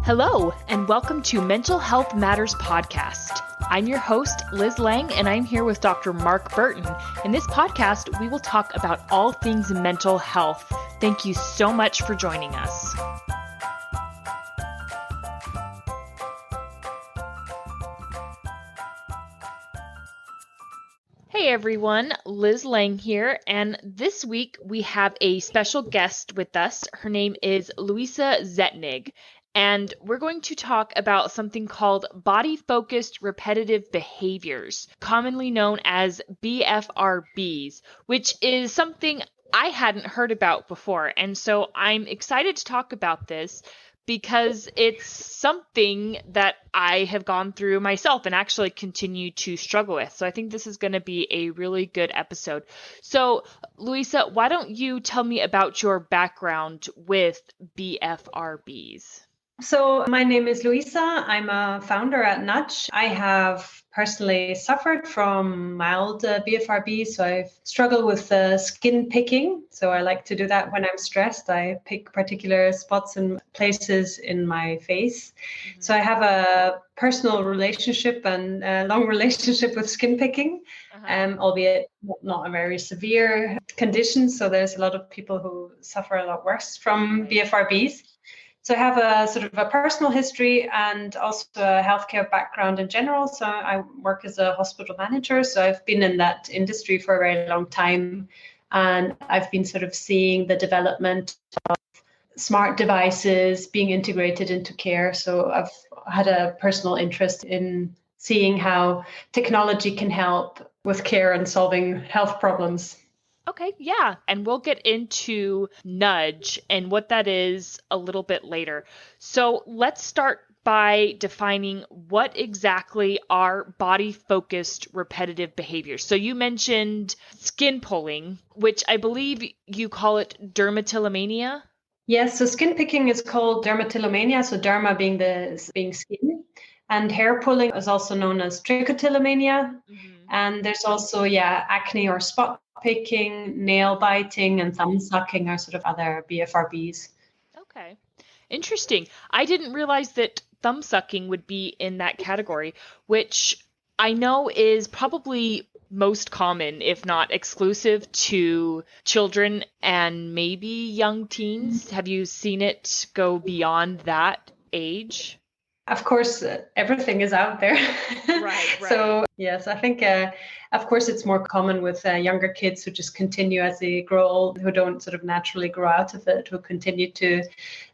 Hello, and welcome to Mental Health Matters Podcast. I'm your host, Liz Lang, and I'm here with Dr. Mark Burton. In this podcast, we will talk about all things mental health. Thank you so much for joining us. Hey everyone, Liz Lang here, and this week we have a special guest with us. Her name is Luisa Zettinig. And we're going to talk about something called body-focused repetitive behaviors, commonly known as BFRBs, which is something I hadn't heard about before. And so I'm excited to talk about this because it's something that I have gone through myself and actually continue to struggle with. So I think this is going to be a really good episode. So Luisa, why don't you tell me about your background with BFRBs? So my name is Luisa. I'm a founder at Nudge. I have personally suffered from mild BFRB. So I've struggled with skin picking. So I like to do that when I'm stressed. I pick particular spots and places in my face. Mm-hmm. So I have a personal relationship and a long relationship with skin picking, albeit not a very severe condition. So there's a lot of people who suffer a lot worse from BFRBs. So I have a sort of a personal history and also a healthcare background in general. So I work as a hospital manager. So I've been in that industry for a very long time. And I've been sort of seeing the development of smart devices being integrated into care. So I've had a personal interest in seeing how technology can help with care and solving health problems. Okay, yeah. And we'll get into Nudge and what that is a little bit later. So let's start by defining what exactly are body-focused repetitive behaviors. So you mentioned skin pulling, which I believe you call it dermotillomania. Yes, so skin picking is called dermotillomania, so derma being skin. And hair pulling is also known as trichotillomania. Mm-hmm. And there's also, acne or spot picking, nail biting, and thumb sucking are sort of other BFRBs. Okay. Interesting. I didn't realize that thumb sucking would be in that category, which I know is probably most common, if not exclusive, to children and maybe young teens. Have you seen it go beyond that age? Of course, everything is out there. Right. So, yes, I think, of course, it's more common with younger kids who just continue as they grow old, who don't sort of naturally grow out of it, who continue to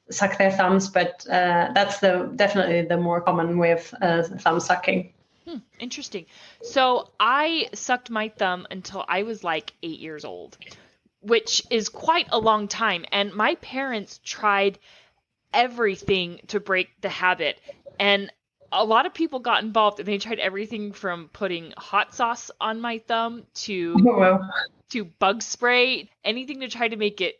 suck their thumbs. But that's definitely the more common way of thumb sucking. Interesting. So I sucked my thumb until I was like 8 years old, which is quite a long time. And my parents tried everything to break the habit. And a lot of people got involved and they tried everything from putting hot sauce on my thumb to bug spray, anything to try to make it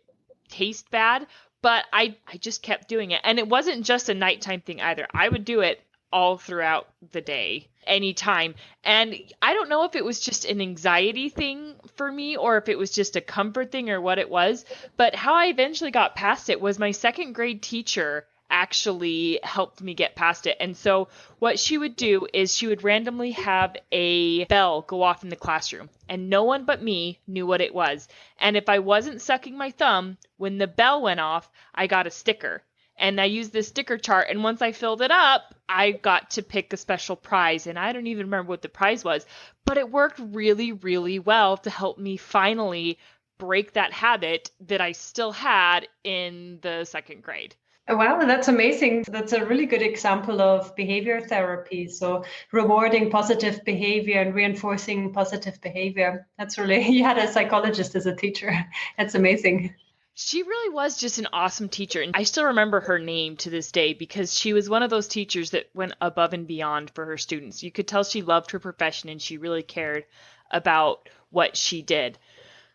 taste bad. But I just kept doing it. And it wasn't just a nighttime thing either. I would do it all throughout the day, anytime. And I don't know if it was just an anxiety thing for me or if it was just a comfort thing or what it was. But how I eventually got past it was my second grade teacher actually helped me get past it. And so what she would do is she would randomly have a bell go off in the classroom and no one but me knew what it was. And if I wasn't sucking my thumb, when the bell went off, I got a sticker. And I used this sticker chart, and once I filled it up, I got to pick a special prize, and I don't even remember what the prize was, but it worked really, really well to help me finally break that habit that I still had in the second grade. Wow, that's amazing. That's a really good example of behavior therapy. So rewarding positive behavior and reinforcing positive behavior. That's really, you had a psychologist as a teacher. That's amazing. She really was just an awesome teacher. And I still remember her name to this day because she was one of those teachers that went above and beyond for her students. You could tell she loved her profession and she really cared about what she did.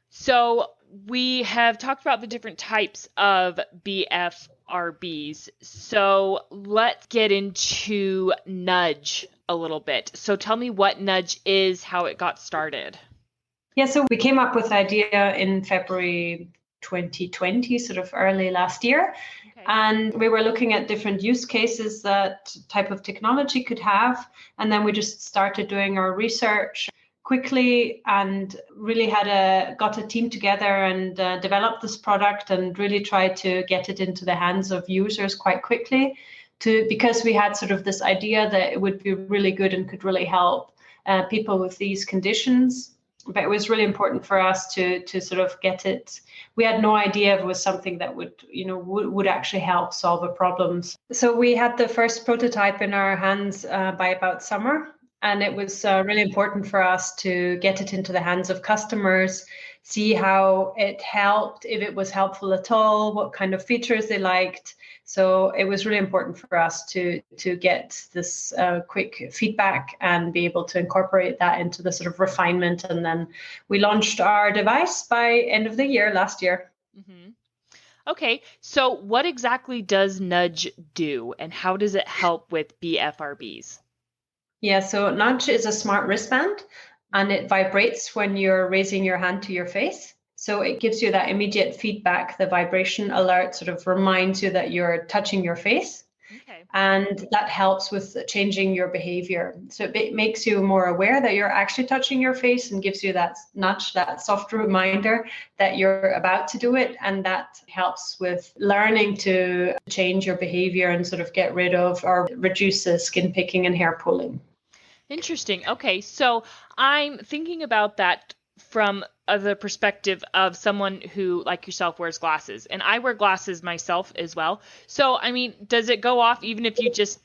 So we have talked about the different types of BFRBs. So let's get into Nudge a little bit. So tell me what Nudge is, how it got started. Yeah, so we came up with the idea in February 2020, sort of early last year. Okay. And we were looking at different use cases that type of technology could have. And then we just started doing our research quickly and really got a team together and developed this product and really tried to get it into the hands of users quite quickly, because we had sort of this idea that it would be really good and could really help people with these conditions. But it was really important for us to sort of get it. We had no idea if it was something that would actually help solve a problem. So we had the first prototype in our hands by about summer. And it was really important for us to get it into the hands of customers, see how it helped, if it was helpful at all, what kind of features they liked. So it was really important for us to get this quick feedback and be able to incorporate that into the sort of refinement. And then we launched our device by end of the year last year. Mm-hmm. Okay, so what exactly does Nudge do, and how does it help with BFRBs? Yeah, so Nudge is a smart wristband, and it vibrates when you're raising your hand to your face. So it gives you that immediate feedback. The vibration alert sort of reminds you that you're touching your face. Okay. And that helps with changing your behavior. So it makes you more aware that you're actually touching your face and gives you that nudge, that soft reminder that you're about to do it. And that helps with learning to change your behavior and sort of get rid of or reduce the skin picking and hair pulling. Interesting. Okay, so I'm thinking about that from the perspective of someone who, like yourself, wears glasses. And I wear glasses myself as well. So, I mean, does it go off even if you just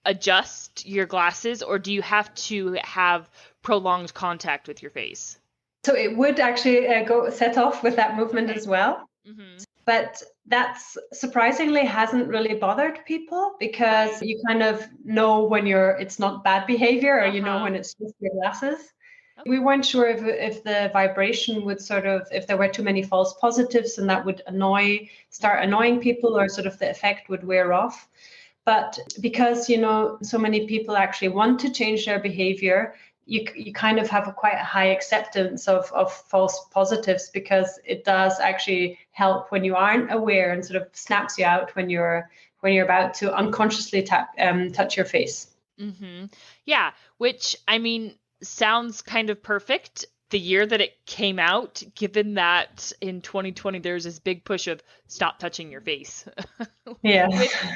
adjust your glasses, or do you have to have prolonged contact with your face? So it would actually set off with that movement as well. Mm-hmm. But that's surprisingly hasn't really bothered people, because you kind of know when it's not bad behavior, or you know when it's just your glasses. Okay. We weren't sure if the vibration would if there were too many false positives, and that would start annoying people, or sort of the effect would wear off. But because, so many people actually want to change their behavior, you kind of have quite a high acceptance of false positives, because it does actually help when you aren't aware, and sort of snaps you out when you're about to unconsciously touch your face. Mm-hmm. Yeah, which, I mean, sounds kind of perfect the year that it came out, given that in 2020 there's this big push of stop touching your face. Yeah.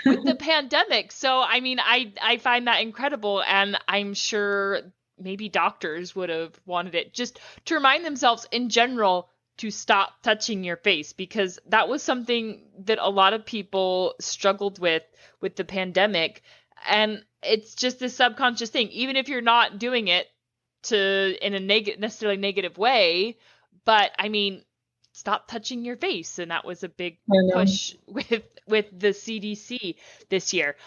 with the pandemic. So, I mean, I find that incredible, and I'm sure maybe doctors would have wanted it just to remind themselves in general to stop touching your face, because that was something that a lot of people struggled with the pandemic. And it's just this subconscious thing, even if you're not doing it in a necessarily negative way, but I mean, stop touching your face. And that was a big push with the CDC this year.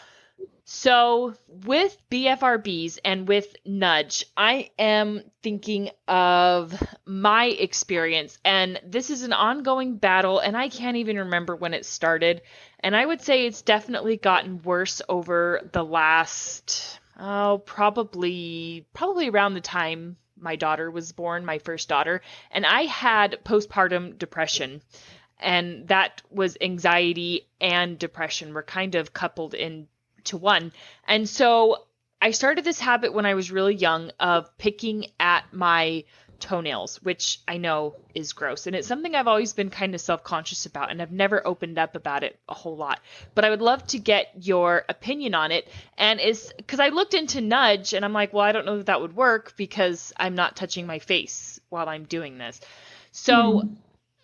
So with BFRBs and with Nudge, I am thinking of my experience, and this is an ongoing battle, and I can't even remember when it started. And I would say it's definitely gotten worse over the last, probably around the time my daughter was born, my first daughter, and I had postpartum depression. And that was anxiety and depression were kind of coupled into one. And so I started this habit when I was really young of picking at my toenails, which I know is gross. And it's something I've always been kind of self-conscious about, and I've never opened up about it a whole lot. But I would love to get your opinion on it. And it's because I looked into Nudge and I'm like, well, I don't know if that would work because I'm not touching my face while I'm doing this. So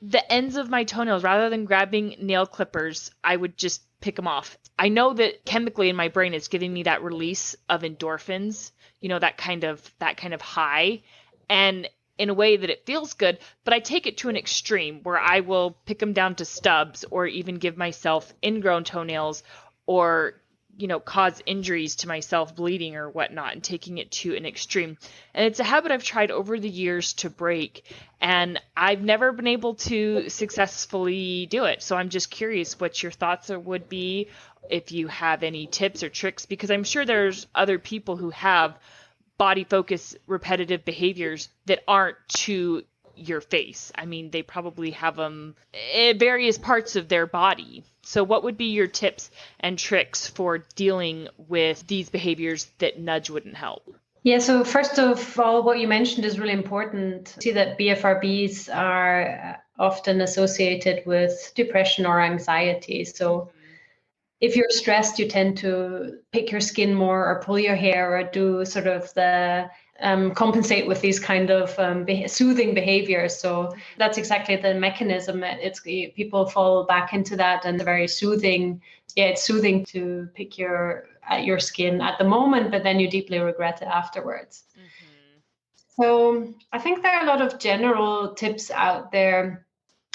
the ends of my toenails, rather than grabbing nail clippers, I would just pick them off. I know that chemically in my brain it's giving me that release of endorphins, that kind of high, and in a way that it feels good, but I take it to an extreme where I will pick them down to stubs, or even give myself ingrown toenails, or cause injuries to myself, bleeding or whatnot, and taking it to an extreme. And it's a habit I've tried over the years to break, and I've never been able to successfully do it. So I'm just curious what your thoughts would be, if you have any tips or tricks, because I'm sure there's other people who have body focus repetitive behaviors that aren't too your face. I mean, they probably have them in various parts of their body. So what would be your tips and tricks for dealing with these behaviors that nudge wouldn't help? Yeah, so first of all, what you mentioned is really important. See that BFRBs are often associated with depression or anxiety. So if you're stressed, you tend to pick your skin more or pull your hair or do sort of the compensate with these kind of soothing behaviors. So that's exactly the mechanism. It's people fall back into that, and very soothing. Yeah, it's soothing to pick at your skin at the moment, but then you deeply regret it afterwards. So I think there are a lot of general tips out there.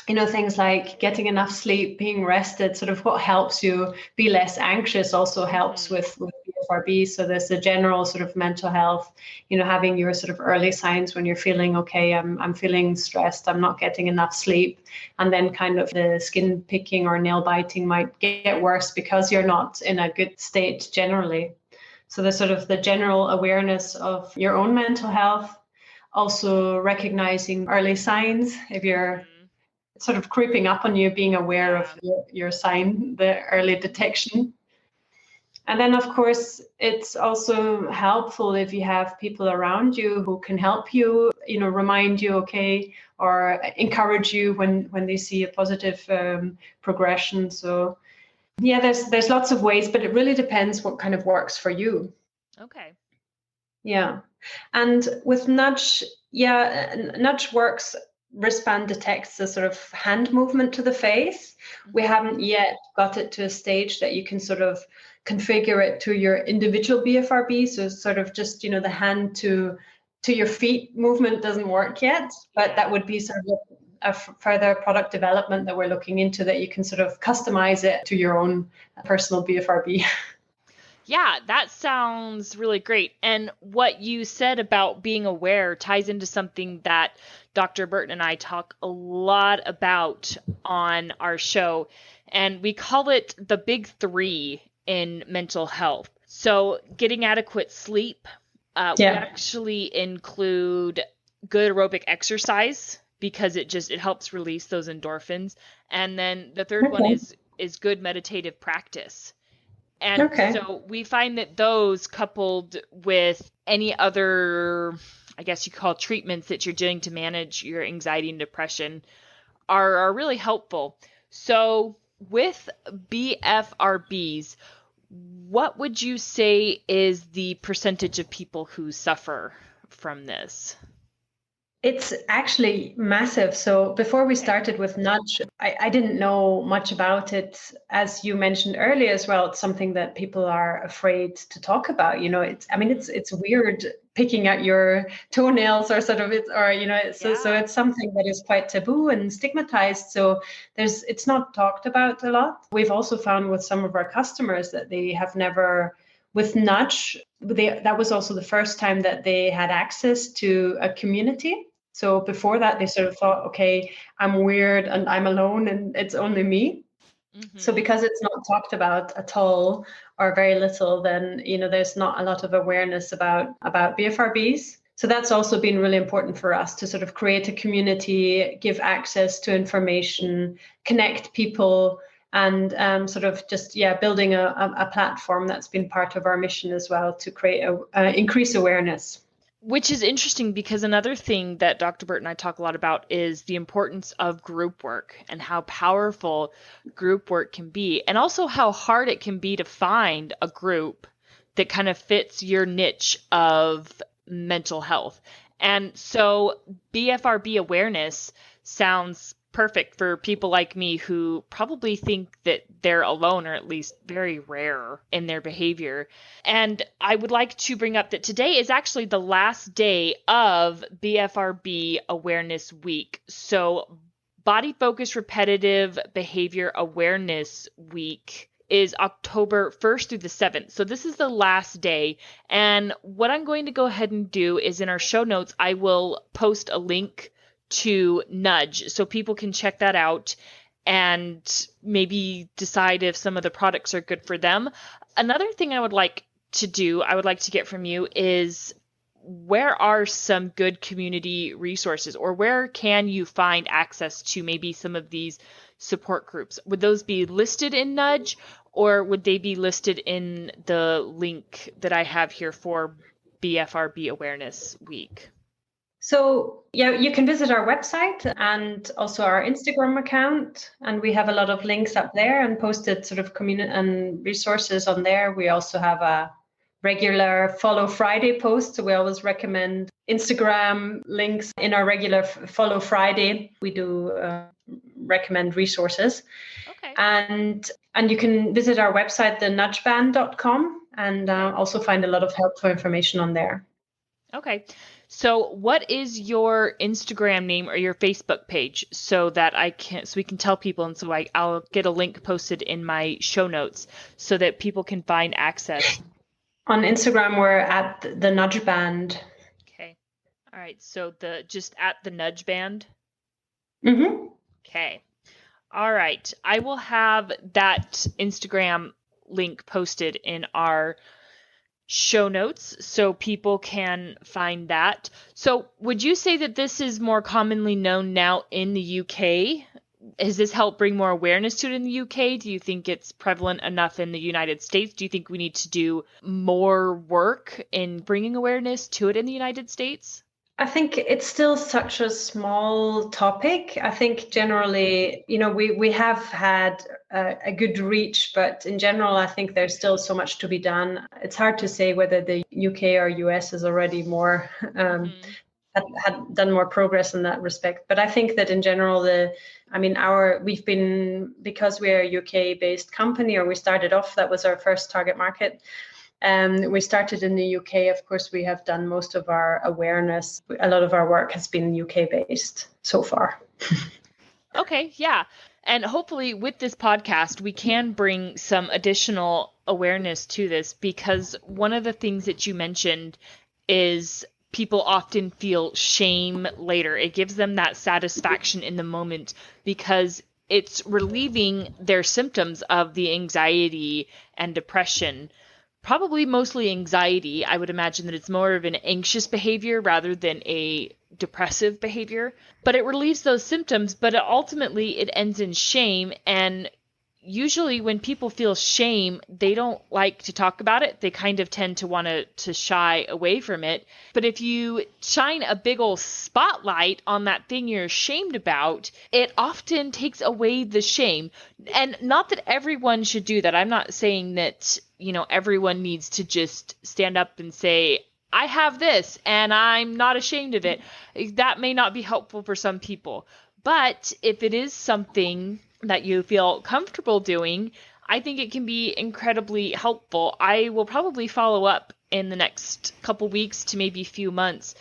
Things like getting enough sleep, being rested, sort of what helps you be less anxious also helps with BFRB. So there's a general sort of mental health, having your sort of early signs when you're feeling, okay, I'm feeling stressed, I'm not getting enough sleep. And then kind of the skin picking or nail biting might get worse because you're not in a good state generally. So there's sort of the general awareness of your own mental health, also recognizing early signs. If you're sort of creeping up on you, being aware of your sign, the early detection. And then, of course, it's also helpful if you have people around you who can help you, remind you, okay, or encourage you when they see a positive progression. So, yeah, there's lots of ways, but it really depends what kind of works for you. Okay. Yeah. And with nudge, nudge works. Wristband detects a sort of hand movement to the face. We haven't yet got it to a stage that you can sort of configure it to your individual BFRB. So sort of just, the hand to your feet movement doesn't work yet, but that would be sort of a further product development that we're looking into, that you can sort of customize it to your own personal BFRB. Yeah, that sounds really great. And what you said about being aware ties into something that Dr. Burton and I talk a lot about on our show, and we call it the big three in mental health. So getting adequate sleep, we actually include good aerobic exercise because it helps release those endorphins. And then the third one is good meditative practice. And so we find that those, coupled with any other, I guess you call treatments that you're doing to manage your anxiety and depression, are really helpful. So with BFRBs, what would you say is the percentage of people who suffer from this? It's actually massive. So before we started with Nudge, I didn't know much about it. As you mentioned earlier as well, it's something that people are afraid to talk about. It's weird picking at your toenails or sort of so it's something that is quite taboo and stigmatized. So it's not talked about a lot. We've also found with some of our customers that they have never, with Nudge, that was also the first time that they had access to a community. So before that, they sort of thought, okay, I'm weird and I'm alone and it's only me. So because it's not talked about at all or very little, then, there's not a lot of awareness about BFRBs. So that's also been really important for us to sort of create a community, give access to information, connect people, and sort of just, building a platform. That's been part of our mission as well, to create increase awareness. Which is interesting because another thing that Dr. Burt and I talk a lot about is the importance of group work and how powerful group work can be, and also how hard it can be to find a group that kind of fits your niche of mental health. And so BFRB awareness sounds perfect for people like me who probably think that they're alone, or at least very rare in their behavior. And I would like to bring up that today is actually the last day of BFRB Awareness Week. So Body Focused Repetitive Behavior Awareness Week is October 1st through the 7th. So this is the last day. And what I'm going to go ahead and do is, in our show notes, I will post a link to Nudge so people can check that out and maybe decide if some of the products are good for them. Another thing I would like to get from you is, where are some good community resources, or where can you find access to maybe some of these support groups? Would those be listed in Nudge, or would they be listed in the link that I have here for BFRB Awareness Week? So yeah, you can visit our website and also our Instagram account, and we have a lot of links up there and posted sort of community and resources on there. We also have a regular Follow Friday post, so we always recommend Instagram links in our regular Follow Friday. We do recommend resources. Okay. And you can visit our website, thenudgeband.com, and also find a lot of helpful information on there. Okay. So what is your Instagram name or your Facebook page so that we can tell people, and so I'll get a link posted in my show notes so that people can find access. On Instagram, we're at the Nudge Band. Okay. All right. So just at the Nudge Band. Mm-hmm. Okay. All right. I will have that Instagram link posted in our show notes so people can find that. So would you say that this is more commonly known now in the UK? Has this helped bring more awareness to it in the UK? Do you think it's prevalent enough in the United States? Do you think we need to do more work in bringing awareness to it in the United States? I think it's still such a small topic. I think generally, we have had a good reach, but in general, I think there's still so much to be done. It's hard to say whether the UK or US is already more had done more progress in that respect. But I think that in general, because we're a UK-based company, or we started off, that was our first target market. We started in the UK. Of course, we have done most of our awareness. A lot of our work has been UK-based so far. Okay, yeah. And hopefully with this podcast, we can bring some additional awareness to this, because one of the things that you mentioned is people often feel shame later. It gives them that satisfaction in the moment because it's relieving their symptoms of the anxiety and depression. Probably mostly anxiety. I would imagine that it's more of an anxious behavior rather than a depressive behavior. But it relieves those symptoms, but ultimately it ends in shame. And usually when people feel shame, they don't like to talk about it. They kind of tend to want to shy away from it. But if you shine a big old spotlight on that thing you're ashamed about, it often takes away the shame. And not that everyone should do that. I'm not saying that, everyone needs to just stand up and say, I have this and I'm not ashamed of it. That may not be helpful for some people. But if it is something that you feel comfortable doing, I think it can be incredibly helpful. I will probably follow up in the next couple weeks to maybe a few months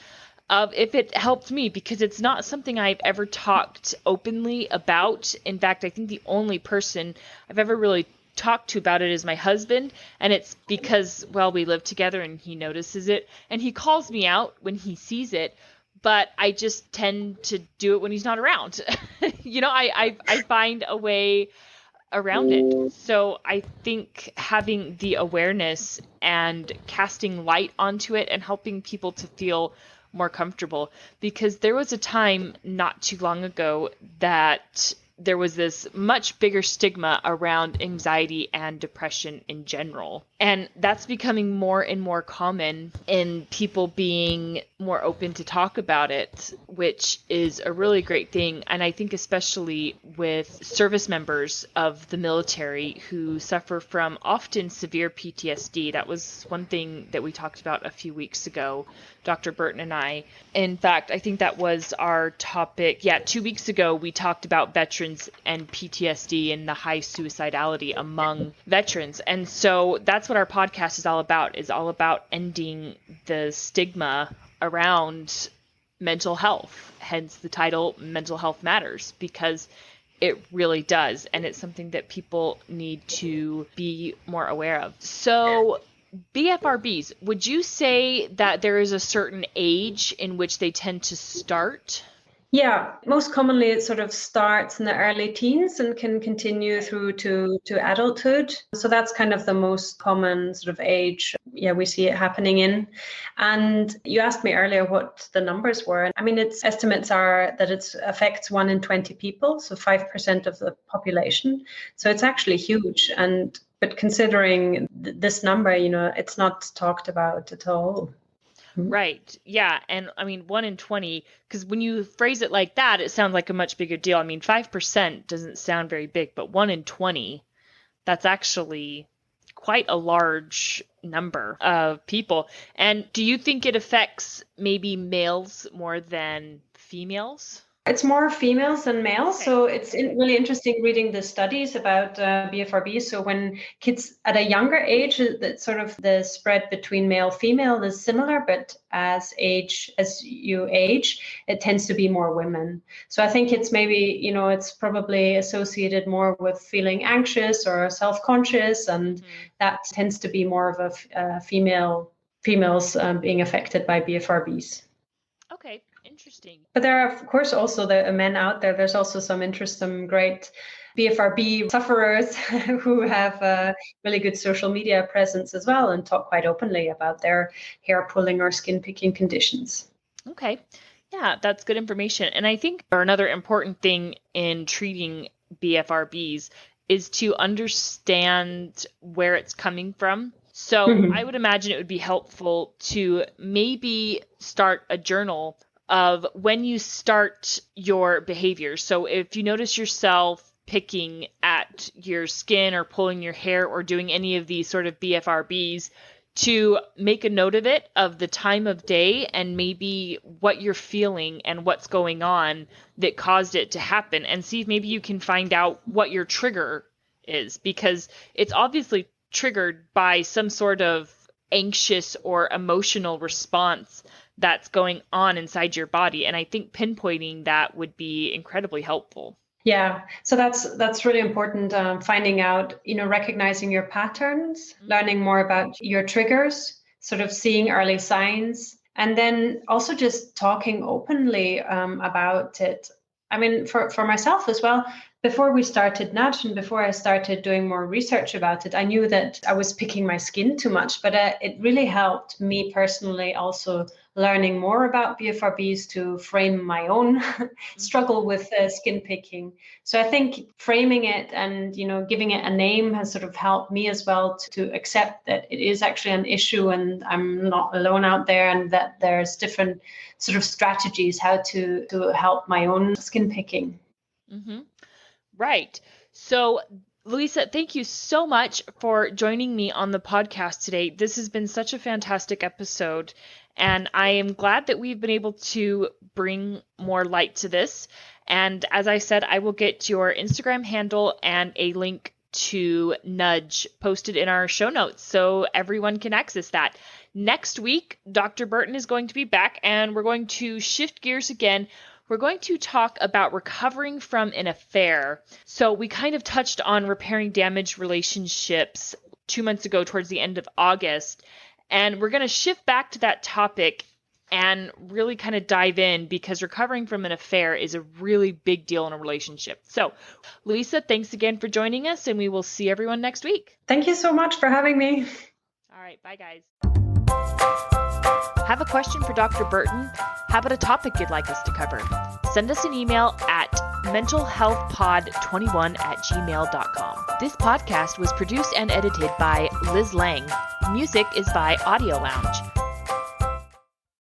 of if it helped me, because it's not something I've ever talked openly about. In fact, I think the only person I've ever really talked to about it is my husband, and it's because, we live together and he notices it and he calls me out when he sees it. But I just tend to do it when he's not around. I find a way around it. So I think having the awareness and casting light onto it and helping people to feel more comfortable, because there was a time not too long ago that there was this much bigger stigma around anxiety and depression in general. And that's becoming more and more common in people being more open to talk about it, which is a really great thing. And I think especially with service members of the military who suffer from often severe PTSD. That was one thing that we talked about a few weeks ago, Dr. Burton and I. In fact, I think that was our topic. 2 weeks ago, we talked about veterans and PTSD and the high suicidality among veterans. And so that's what our podcast is all about ending the stigma around mental health, hence the title Mental Health Matters, because it really does. And it's something that people need to be more aware of. So BFRBs, would you say that there is a certain age in which they tend to start? Yeah, most commonly it sort of starts in the early teens and can continue through to adulthood. So that's kind of the most common sort of age, we see it happening in. And you asked me earlier what the numbers were. I mean, its estimates are that it affects 1 in 20 people, so 5% of the population. So it's actually huge. But considering this number, it's not talked about at all. Right. Yeah. And I mean, 1 in 20, because when you phrase it like that, it sounds like a much bigger deal. I mean, 5% doesn't sound very big, but 1 in 20, that's actually quite a large number of people. And do you think it affects maybe males more than females? It's more females than males. Okay. So it's really interesting reading the studies about BFRB. So when kids at a younger age, that sort of the spread between male female is similar, but as you age, it tends to be more women. So I think it's maybe, it's probably associated more with feeling anxious or self-conscious, and that tends to be more of a females being affected by BFRBs. Okay. Interesting. But there are, of course, also the men out there. There's also some great BFRB sufferers who have a really good social media presence as well and talk quite openly about their hair pulling or skin picking conditions. Okay. Yeah, that's good information. And I think another important thing in treating BFRBs is to understand where it's coming from. So I would imagine it would be helpful to maybe start a journal of when you start your behavior. So if you notice yourself picking at your skin or pulling your hair or doing any of these sort of BFRBs, to make a note of it, of the time of day and maybe what you're feeling and what's going on that caused it to happen, and see if maybe you can find out what your trigger is, because it's obviously triggered by some sort of anxious or emotional response that's going on inside your body. And I think pinpointing that would be incredibly helpful. Yeah, so that's really important. Finding out, recognizing your patterns, learning more about your triggers, sort of seeing early signs, and then also just talking openly about it. I mean, for myself as well, before we started Nudge and before I started doing more research about it, I knew that I was picking my skin too much, but it really helped me personally also learning more about BFRBs to frame my own struggle with skin picking. So I think framing it and, giving it a name has sort of helped me as well to accept that it is actually an issue and I'm not alone out there, and that there's different sort of strategies how to help my own skin picking. Mm-hmm. Right. So, Luisa, thank you so much for joining me on the podcast today. This has been such a fantastic episode, and I am glad that we've been able to bring more light to this. And as I said, I will get your Instagram handle and a link to Nudge posted in our show notes so everyone can access that. Next week, Dr. Burton is going to be back, and we're going to shift gears again. We're going to talk about recovering from an affair. So we kind of touched on repairing damaged relationships 2 months ago towards the end of August. And we're going to shift back to that topic and really kind of dive in, because recovering from an affair is a really big deal in a relationship. So, Luisa, thanks again for joining us, and we will see everyone next week. Thank you so much for having me. All right. Bye, guys. Have a question for Dr. Burton? How about a topic you'd like us to cover? Send us an email at mentalhealthpod21@gmail.com. This podcast was produced and edited by Liz Lang. Music is by Audio Lounge.